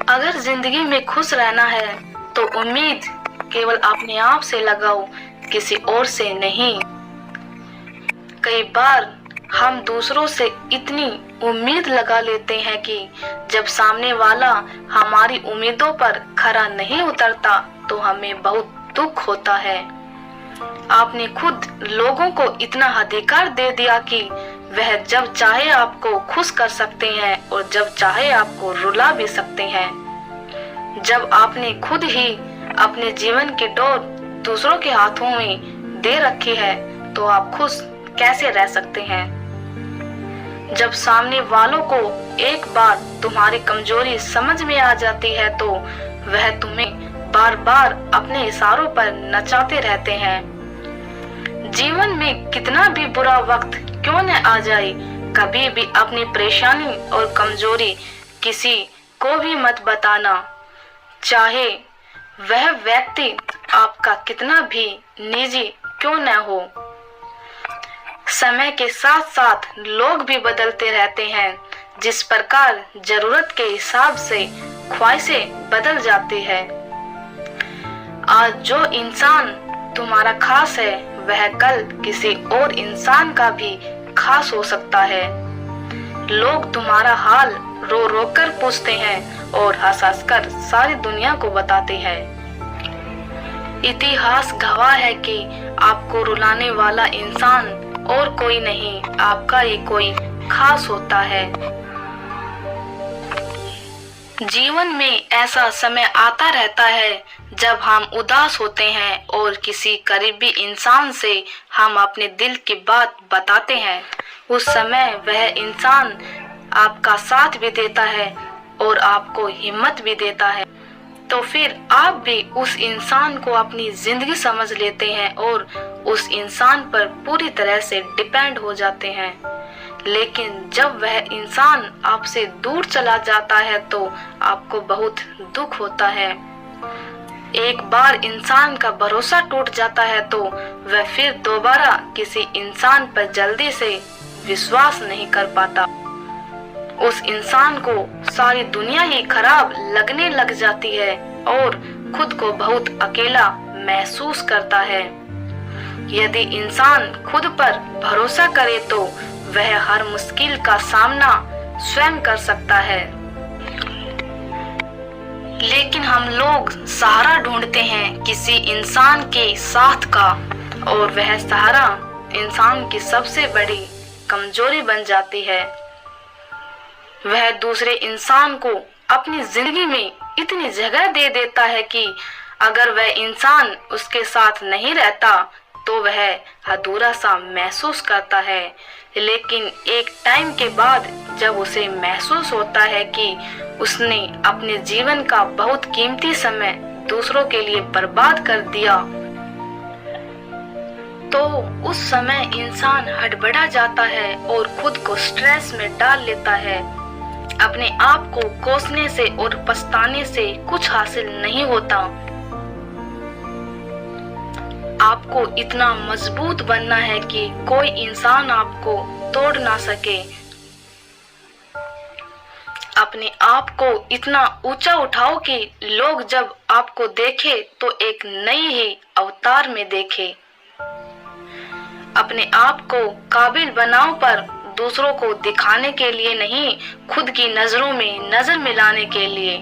अगर जिंदगी में खुश रहना है तो उम्मीद केवल अपने आप से लगाओ, किसी और से नहीं। कई बार हम दूसरों से इतनी उम्मीद लगा लेते हैं कि जब सामने वाला हमारी उम्मीदों पर खरा नहीं उतरता तो हमें बहुत दुख होता है। आपने खुद लोगों को इतना अधिकार दे दिया कि वह जब चाहे आपको खुश कर सकते हैं और जब चाहे आपको रुला भी सकते हैं। जब आपने खुद ही अपने जीवन की डोर दूसरों के हाथों में दे रखी है तो आप खुश कैसे रह सकते हैं? जब सामने वालों को एक बार तुम्हारी कमजोरी समझ में आ जाती है तो वह तुम्हें बार बार अपने इशारों पर नचाते रहते हैं। जीवन में कितना भी बुरा वक्त क्यों न आ जाए, कभी भी अपनी परेशानी और कमजोरी किसी को भी मत बताना, चाहे वह व्यक्ति आपका कितना भी निजी क्यों न हो। समय के साथ साथ लोग भी बदलते रहते हैं। जिस प्रकार जरूरत के हिसाब से ख्वाहिशें बदल जाती है। आज जो इंसान तुम्हारा खास है वह कल किसी और इंसान का भी खास हो सकता है। लोग तुम्हारा हाल रो रो कर पूछते हैं और हंस हंस कर सारी दुनिया को बताते हैं। इतिहास गवाह है कि आपको रुलाने वाला इंसान और कोई नहीं, आपका ही कोई खास होता है। जीवन में ऐसा समय आता रहता है जब हम उदास होते हैं और किसी करीबी इंसान से हम अपने दिल की बात बताते हैं। उस समय वह इंसान आपका साथ भी देता है और आपको हिम्मत भी देता है। तो फिर आप भी उस इंसान को अपनी जिंदगी समझ लेते हैं और उस इंसान पर पूरी तरह से डिपेंड हो जाते हैं। लेकिन जब वह इंसान आपसे दूर चला जाता है तो आपको बहुत दुख होता है। एक बार इंसान का भरोसा टूट जाता है तो वह फिर दोबारा किसी इंसान पर जल्दी से विश्वास नहीं कर पाता। उस इंसान को सारी दुनिया ही खराब लगने लग जाती है और खुद को बहुत अकेला महसूस करता है। यदि इंसान खुद पर भरोसा करे तो वह हर मुश्किल का सामना स्वयं कर सकता है। लेकिन हम लोग सहारा ढूंढते हैं किसी इंसान के साथ का और वह सहारा इंसान की सबसे बड़ी कमजोरी बन जाती है। वह दूसरे इंसान को अपनी जिंदगी में इतनी जगह दे देता है कि अगर वह इंसान उसके साथ नहीं रहता तो वह अधूरा सा महसूस करता है। लेकिन एक टाइम के बाद जब उसे महसूस होता है कि उसने अपने जीवन का बहुत कीमती समय दूसरों के लिए बर्बाद कर दिया तो उस समय इंसान हड़बड़ा जाता है और खुद को स्ट्रेस में डाल लेता है। अपने आप को कोसने से और पछताने से कुछ हासिल नहीं होता। आपको इतना मजबूत बनना है कि कोई इंसान आपको तोड़ ना सके। अपने आप को इतना ऊंचा उठाओ कि लोग जब आपको देखे तो एक नई ही अवतार में देखे। अपने आप को काबिल बनाओ पर दूसरों को दिखाने के लिए नहीं, खुद की नजरों में नजर मिलाने के लिए।